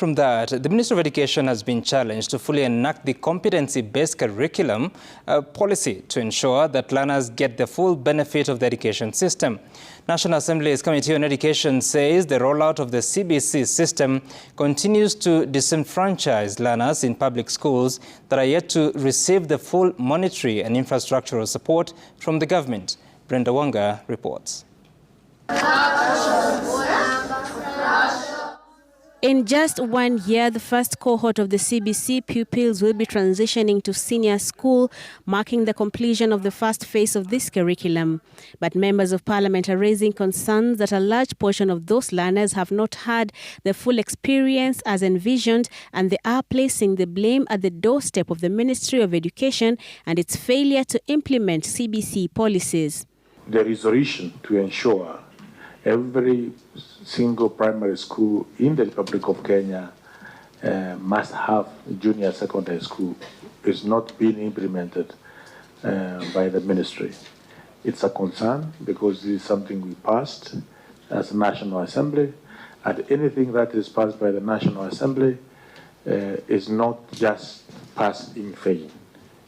from that, the Ministry of Education has been challenged to fully enact the Competency Based Curriculum policy to ensure that learners get the full benefit of the education system. National Assembly's Committee on Education says the rollout of the CBC system continues to disenfranchise learners in public schools that are yet to receive the full monetary and infrastructural support from the government. Brenda Wanga reports. In just 1 year, the first cohort of the CBC pupils will be transitioning to senior school, marking the completion of the first phase of this curriculum. But members of parliament are raising concerns that a large portion of those learners have not had the full experience as envisioned, and they are placing the blame at the doorstep of the Ministry of Education and its failure to implement CBC policies. The resolution to ensure every single primary school in the Republic of Kenya must have junior secondary school is not being implemented by the ministry. It's a concern because this is something we passed as a National Assembly, and anything that is passed by the National Assembly is not just passed in vain.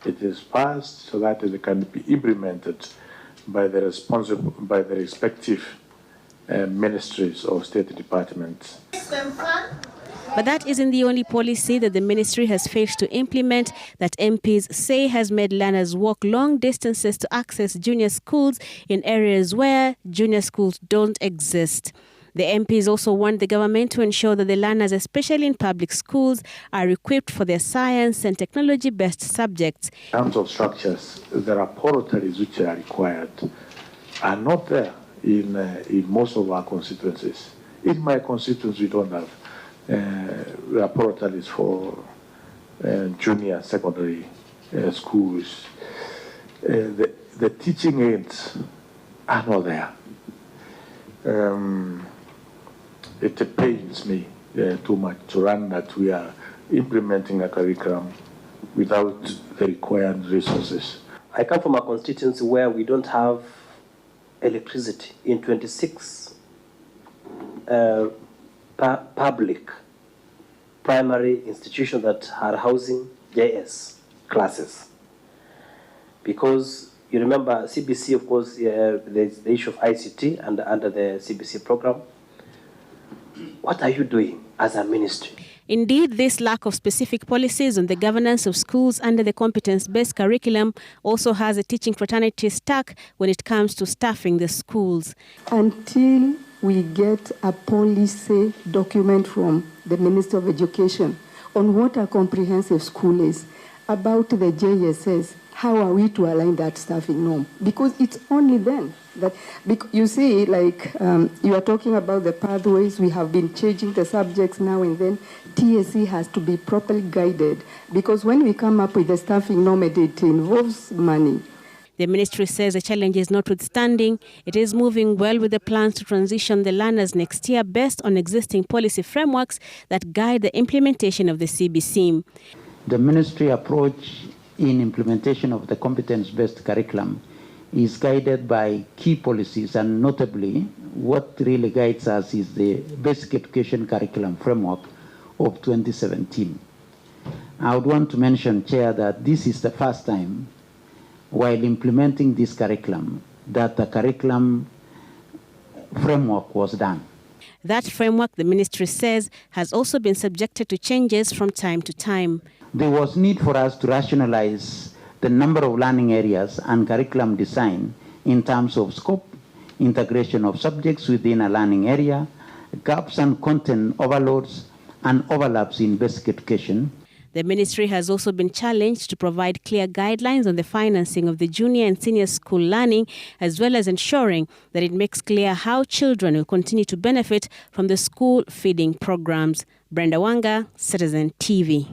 It is passed so that it can be implemented by the respective ministries or state departments. But that isn't the only policy that the ministry has failed to implement that MPs say has made learners walk long distances to access junior schools in areas where junior schools don't exist. The MPs also want the government to ensure that the learners, especially in public schools, are equipped for their science and technology-based subjects. In terms of structures, the laboratories which are required are not there in most of our constituencies. In my constituency, we don't have laboratories for junior secondary schools. The teaching aids are not there. It pains me too much to learn that we are implementing a curriculum without the required resources. I come from a constituency where we don't have electricity in 26 public primary institutions that are housing JS classes. Because you remember CBC, of course, there's the issue of ICT and under the CBC program. What are you doing as a ministry? Indeed, this lack of specific policies on the governance of schools under the competence-based curriculum also has a teaching fraternity stuck when it comes to staffing the schools. Until we get a policy document from the Minister of Education on what a comprehensive school is, about the JSS, how are we to align that staffing norm? Because it's only then that, you see, like you are talking about the pathways, we have been changing the subjects now and then. TSC has to be properly guided, because when we come up with the staffing norm, it involves money. The ministry says the challenges notwithstanding, it is moving well with the plans to transition the learners next year based on existing policy frameworks that guide the implementation of the CBC. The ministry approach in implementation of the competence-based curriculum is guided by key policies, and notably what really guides us is the Basic Education Curriculum Framework of 2017. I would want to mention, Chair, that this is the first time while implementing this curriculum that the curriculum framework was done. That framework, the ministry says, has also been subjected to changes from time to time. There was need for us to rationalize the number of learning areas and curriculum design in terms of scope, integration of subjects within a learning area, gaps and content overloads, and overlaps in basic education. The ministry has also been challenged to provide clear guidelines on the financing of the junior and senior school learning, as well as ensuring that it makes clear how children will continue to benefit from the school feeding programs. Brenda Wanga, Citizen TV.